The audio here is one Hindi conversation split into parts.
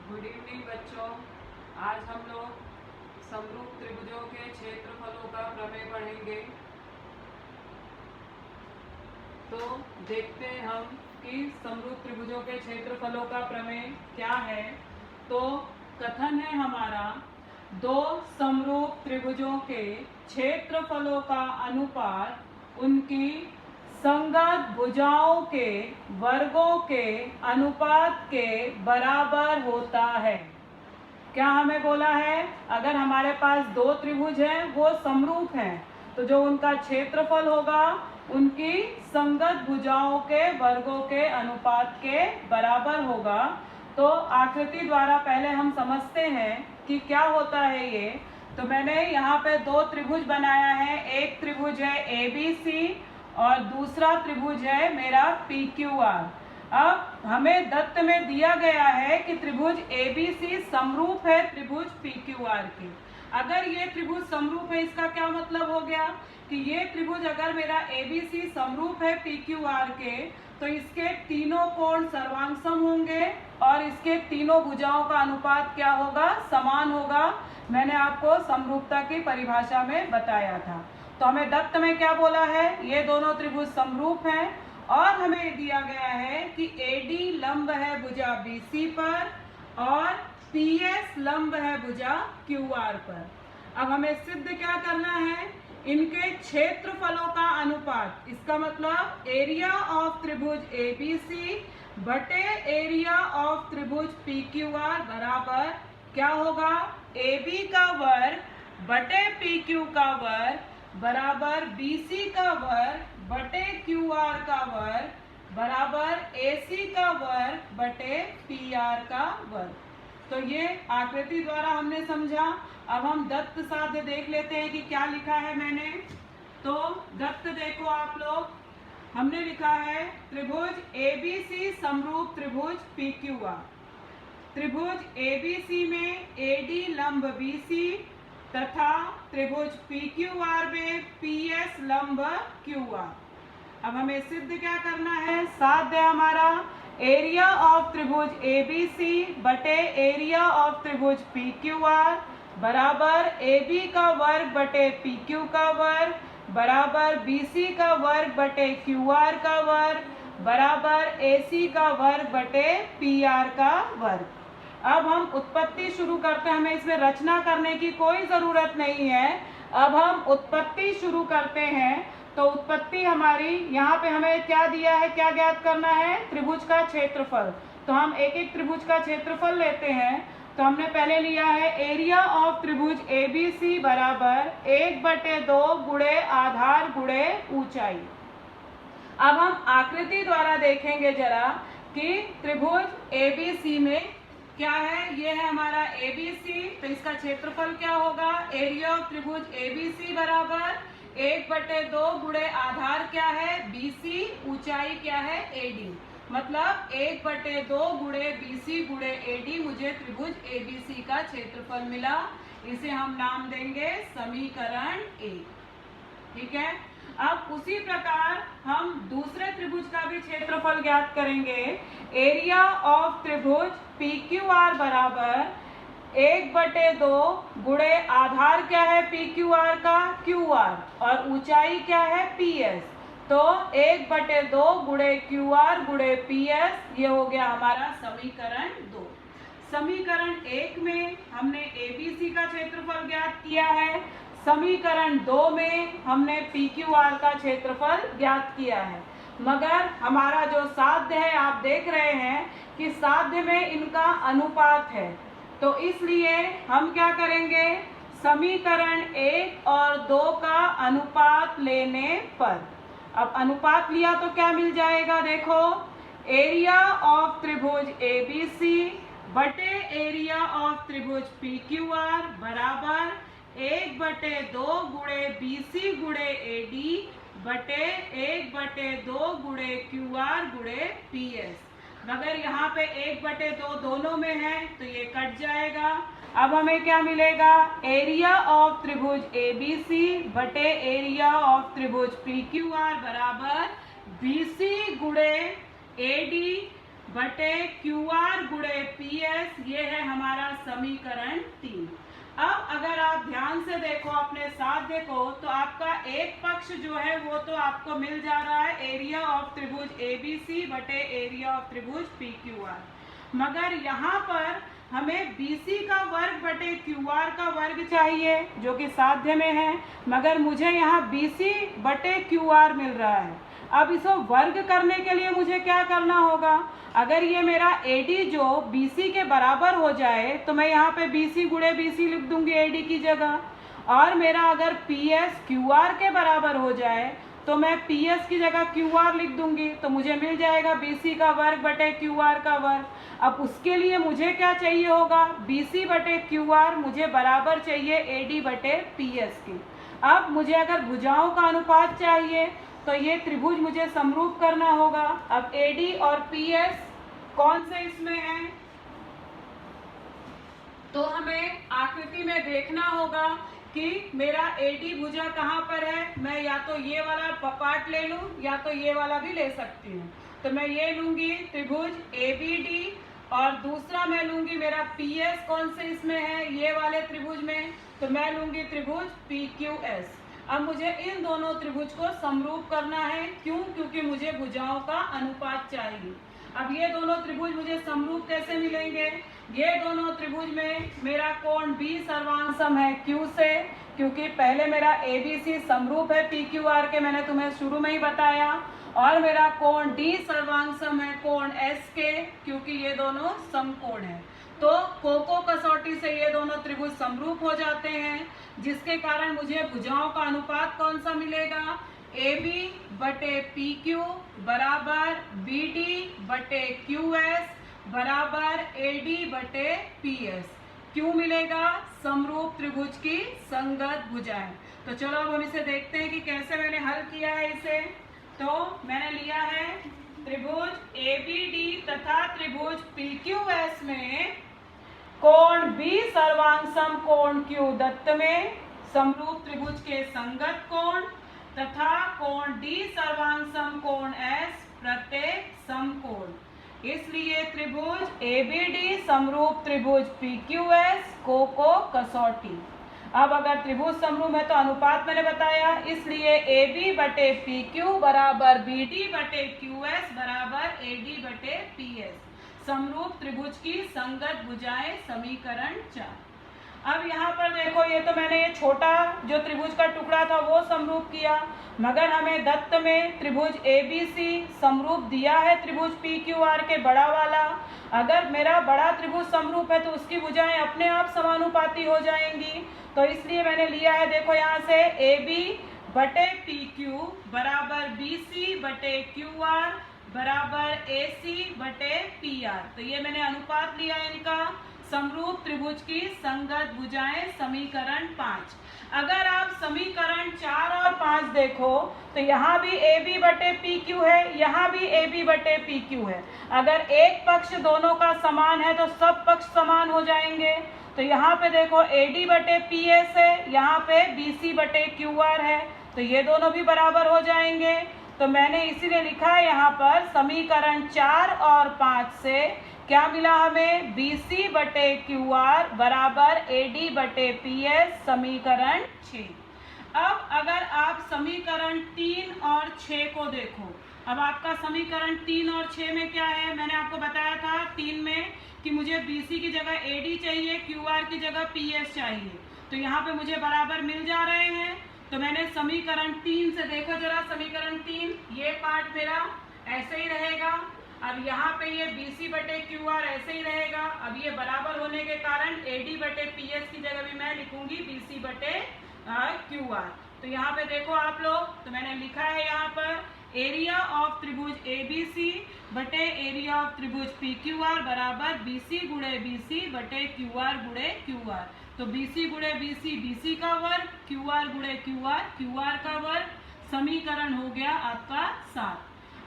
गुड इवनिंग बच्चों। आज हम लोग समरूप त्रिभुजों के क्षेत्रफलों का प्रमेय पढ़ेंगे। तो देखते हैं हम कि समरूप त्रिभुजों के क्षेत्रफलों का प्रमेय क्या है। तो कथन है हमारा, दो समरूप त्रिभुजों के क्षेत्रफलों का अनुपात उनकी संगत भुजाओं के वर्गों के अनुपात के बराबर होता है। क्या हमें बोला है, अगर हमारे पास दो त्रिभुज हैं वो समरूप हैं तो जो उनका क्षेत्रफल होगा उनकी संगत भुजाओं के वर्गों के अनुपात के बराबर होगा। तो आकृति द्वारा पहले हम समझते हैं कि क्या होता है ये। तो मैंने यहाँ पे दो त्रिभुज बनाया है। एक त्रिभुज है ABC और दूसरा त्रिभुज है मेरा PQR। अब हमें दत्त में दिया गया है कि त्रिभुज ABC समरूप है त्रिभुज PQR के। अगर ये त्रिभुज समरूप है, इसका क्या मतलब हो गया कि ये त्रिभुज अगर मेरा ABC समरूप है PQR के तो इसके तीनों कोण सर्वांगसम होंगे और इसके तीनों भुजाओं का अनुपात क्या होगा, समान होगा। मैंने आपको समरूपता की परिभाषा में बताया था। तो हमें दत्त में क्या बोला है, ये दोनों त्रिभुज समरूप हैं और हमें दिया गया है कि AD लंब है भुजा BC पर और PS लंब है भुजा QR पर। अब हमें सिद्ध क्या करना है, इनके क्षेत्रफलों का अनुपात, इसका मतलब एरिया ऑफ त्रिभुज ABC बटे एरिया ऑफ त्रिभुज PQR बराबर क्या होगा, AB का वर्ग बटे PQ का वर्ग बराबर BC का वर्ग बटे QR का वर्ग बराबर AC का वर्ग बटे PR का वर्ग। तो ये आकृति द्वारा हमने समझा। अब हम दत्त साध्य देख लेते हैं कि क्या लिखा है मैंने। तो दत्त देखो आप लोग, हमने लिखा है त्रिभुज ABC समरूप त्रिभुज PQR। त्रिभुज ABC में AD लंब BC तथा त्रिभुज PQR में PS लंब QR। अब हमें सिद्ध क्या करना है, साध्य हमारा एरिया ऑफ त्रिभुज ABC बटे एरिया ऑफ त्रिभुज PQR बराबर AB का वर्ग बटे PQ का वर्ग बराबर BC का वर्ग बटे QR का वर्ग बराबर AC का वर्ग बटे PR का वर्ग। अब हम उत्पत्ति शुरू करते हैं, हमें इसमें रचना करने की कोई जरूरत नहीं है। अब हम उत्पत्ति शुरू करते हैं। तो उत्पत्ति हमारी यहाँ पे हमें क्या दिया है, क्या ज्ञात करना है, त्रिभुज का क्षेत्रफल। तो हम एक एक त्रिभुज का क्षेत्रफल लेते हैं। तो हमने पहले लिया है एरिया ऑफ त्रिभुज ABC बराबर 1/2 गुणे आधार गुणे ऊंचाई। अब हम आकृति द्वारा देखेंगे जरा कि त्रिभुज ABC में क्या है। ये है हमारा ABC, तो इसका क्षेत्रफल क्या होगा, एरिया ऑफ त्रिभुज ABC बराबर 1/2 गुणे आधार क्या है BC, ऊंचाई क्या है AD। मतलब 1/2 गुणे BC गुणे AD मुझे त्रिभुज ABC का क्षेत्रफल मिला। इसे हम नाम देंगे समीकरण 1। ठीक है। अब उसी प्रकार हम दूसरे त्रिभुज का भी क्षेत्रफल ज्ञात करेंगे। एरिया ऑफ त्रिभुज PQR बराबर 1/2 गुणे आधार क्या है PQR का QR और ऊंचाई क्या है PS। तो 1/2 गुणे QR गुणे PS, ये हो गया हमारा समीकरण 2। समीकरण 1 में हमने ABC का क्षेत्रफल ज्ञात किया है, समीकरण 2 में हमने PQR का क्षेत्रफल ज्ञात किया है। मगर हमारा जो साध्य है, आप देख रहे हैं कि साध्य में इनका अनुपात है। तो इसलिए हम क्या करेंगे, समीकरण 1 और 2 का अनुपात लेने पर, अब अनुपात लिया तो क्या मिल जाएगा, देखो एरिया ऑफ त्रिभुज ABC बटे एरिया ऑफ त्रिभुज PQR बराबर 1/2 गुणे BC गुणे AD बटे 1/2 गुणे QR गुणे PS। मगर यहाँ पे 1/2 दोनों में है तो ये कट जाएगा। अब हमें क्या मिलेगा, एरिया ऑफ त्रिभुज ABC बटे एरिया ऑफ त्रिभुज PQR बराबर BC गुणे AD बटे QR गुणे PS, ये है हमारा समीकरण 3। अब अगर आप ध्यान से देखो अपने साध्य को, तो आपका एक पक्ष जो है वो तो आपको मिल जा रहा है एरिया ऑफ त्रिभुज ABC बटे एरिया ऑफ त्रिभुज PQR, मगर यहाँ पर हमें BC का वर्ग बटे QR का वर्ग चाहिए जो कि साध्य में है, मगर मुझे यहाँ BC बटे QR मिल रहा है। अब इसको वर्ग करने के लिए मुझे क्या करना होगा? अगर ये मेरा AD जो BC के बराबर हो जाए तो मैं यहाँ पे BC गुणे BC लिख दूंगी AD की जगह, और मेरा अगर PS QR के बराबर हो जाए तो मैं PS की जगह QR लिख दूंगी, तो मुझे मिल जाएगा BC का वर्ग बटे QR का वर्ग। अब उसके लिए मुझे क्या चाहिए होगा? BC बटे QR मुझे बराबर चाहिए AD बटे PS की। अब मुझे अगर भुजाओं का अनुपात चाहिए तो ये त्रिभुज मुझे समरूप करना होगा। अब AD और PS कौन से इसमें है, तो हमें आकृति में देखना होगा कि मेरा AD भुजा कहाँ पर है। मैं या तो ये वाला पार्ट ले लूँ या तो ये वाला भी ले सकती हूँ। तो मैं ये लूँगी त्रिभुज ABD, और दूसरा मैं लूँगी मेरा PS कौन से इसमें है, ये वाले त्रिभुज में, तो मैं लूँगी त्रिभुज PQS। अब मुझे इन दोनों त्रिभुज को समरूप करना है, क्यों? क्योंकि मुझे भुजाओं का अनुपात चाहिए। अब ये दोनों त्रिभुज मुझे समरूप कैसे मिलेंगे? ये दोनों त्रिभुज में मेरा कोण B सर्वांग सम है Q से, क्योंकि पहले मेरा ABC समरूप है PQR के, मैंने तुम्हें शुरू में ही बताया, और मेरा कोण D सर्वांग सम है कोण S के, क्योंकि ये दोनों समकोण हैं। तो कोको कसौटी से ये दोनों त्रिभुज समरूप हो जाते हैं, जिसके कारण मुझे भुजाओं का अनुपात कौन सा मिलेगा? AB बटे PQ बराबर BD बटे QS बराबर AD बटे PS। क्यों मिलेगा? समरूप त्रिभुज की संगत भुजाएं। तो चलो अब हम इसे देखते हैं कि कैसे मैंने हल किया है इसे। तो मैंने लिया है त्रिभुज ABD तथा त्रिभुज PQS में कोण B सर्वांग सम कोण Q दत्त में समरूप त्रिभुज के संगत कोण, तथा कोण D सर्वांग सम कोण S प्रत्येक समकोण। इसलिए त्रिभुज ABD समरूप त्रिभुज PQS कोको कसौटी। अब अगर त्रिभुज समरूप है तो अनुपात मैंने बताया, इसलिए AB बटे PQ बराबर BD बटे QS बराबर AD बटे PS। समरूप त्रिभुज की संगत भुजाएं समीकरण 4। अब यहाँ पर देखो, ये तो मैंने ये छोटा जो त्रिभुज का टुकड़ा था वो समरूप किया, मगर हमें दत्त में त्रिभुज ABC समरूप दिया है त्रिभुज PQR के बड़ा वाला। अगर मेरा बड़ा त्रिभुज समरूप है तो उसकी भुजाएं अपने आप समानुपाती हो जाएंगी। तो इसलिए मैंने लिया है, देखो यहाँ से AB बटे PQ बराबर BC बटे QR बराबर AC बटे PR। तो ये मैंने अनुपात लिया इनका। समरूप त्रिभुज की संगत भुजाएं समीकरण 5। अगर आप समीकरण 4 और 5 देखो तो यहाँ भी AB बटे PQ है, यहाँ भी AB बटे PQ है। अगर एक पक्ष दोनों का समान है तो सब पक्ष समान हो जाएंगे। तो यहाँ पे देखो AD बटे PS है, यहाँ पे BC बटे QR है, तो ये दोनों भी बराबर हो जाएंगे। तो मैंने इसीलिए लिखा है यहाँ पर समीकरण 4 और 5 से क्या मिला हमें? BC बटे QR बराबर AD बटे PS समीकरण 6। अब अगर आप समीकरण 3 और 6 को देखो, अब आपका समीकरण 3 और 6 में क्या है? मैंने आपको बताया था 3 में कि मुझे BC की जगह AD चाहिए, QR की जगह PS चाहिए, तो यहाँ पे मुझे बराबर मिल जा रहे हैं। तो मैंने समीकरण 3 से देखो जरा, समीकरण 3 ये पार्ट मेरा ऐसे ही रहेगा। अब यहाँ पे ये BC बटे QR ऐसे ही रहेगा। अब ये बराबर होने के कारण AD बटे PS की जगह भी मैं लिखूंगी BC बटे QR। तो यहाँ पे देखो आप लोग, तो मैंने लिखा है यहाँ पर एरिया ऑफ त्रिभुज ABC बटे एरिया ऑफ त्रिभुज PQR बराबर BC गुणे BC बटे QR गुणे QR। तो BC गुणे BC BC का वर्ग, QR गुणे QR QR का वर्ग। समीकरण हो गया आपका 7।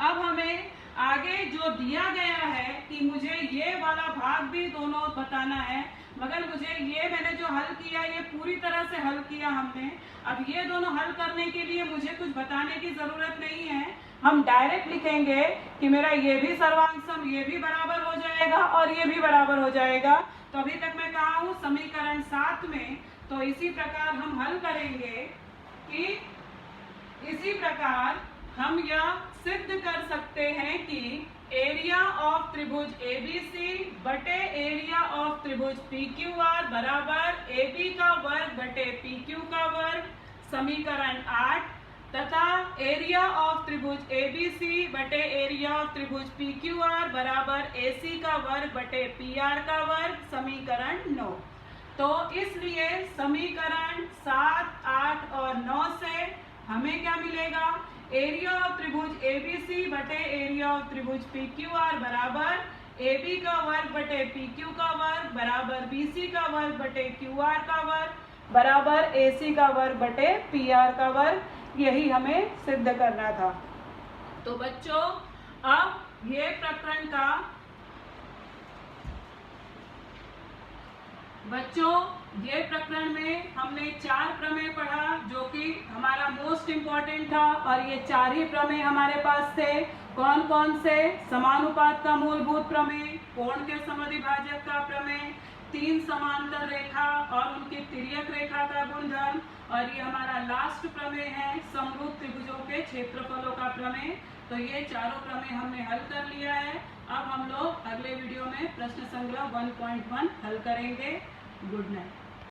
अब हमें आगे जो दिया गया है कि मुझे ये वाला भाग भी दोनों बताना है, मगर मुझे ये मैंने जो हल किया ये पूरी तरह से हल किया हमने। अब ये दोनों हल करने के लिए मुझे कुछ बताने की ज़रूरत नहीं है, हम डायरेक्ट लिखेंगे कि मेरा ये भी सर्वांग सम ये भी बराबर हो जाएगा और ये भी बराबर हो जाएगा। तो अभी तक मैं कहा हूँ समीकरण 7 में, तो इसी प्रकार हम हल करेंगे कि इसी प्रकार हम यह सिद्ध कर सकते हैं कि एरिया ऑफ त्रिभुज ABC बटे एरिया ऑफ त्रिभुज PQR बराबर AB का वर्ग बटे PQ का वर्ग, समीकरण 8, तथा एरिया ऑफ त्रिभुज ABC बटे एरिया ऑफ त्रिभुज PQR बराबर AC का वर्ग बटे PR का वर्ग, समीकरण 9। तो इसलिए समीकरण 7, 8 और 9 से हमें क्या मिलेगा? एरिया ऑफ त्रिभुज ABC बटे एरिया ऑफ त्रिभुज PQR बराबर AB का वर्ग बटे PQ का वर्ग बराबर BC का वर्ग बटे QR का वर्ग बराबर AC का वर्ग बटे PR का वर्ग, यही हमें सिद्ध करना था। तो बच्चों अब ये प्रकरण का ये प्रकरण में हमने 4 प्रमेय पढ़ा जो कि हमारा मोस्ट इम्पॉर्टेंट था, और ये 4 ही प्रमेय हमारे पास थे। कौन कौन से? समानुपात का मूलभूत प्रमेय, कोण के समद्विभाजक का प्रमेय, 3 समांतर रेखा और उनकी तिर्यक रेखा का गुणधर्म, और ये हमारा लास्ट प्रमेय है समरूप त्रिभुजों के क्षेत्रफलों का प्रमेय। तो ये चारों प्रमेय हमने हल कर लिया है। अब हम लोग अगले वीडियो में प्रश्न संग्रह 1.1 हल करेंगे। Good night.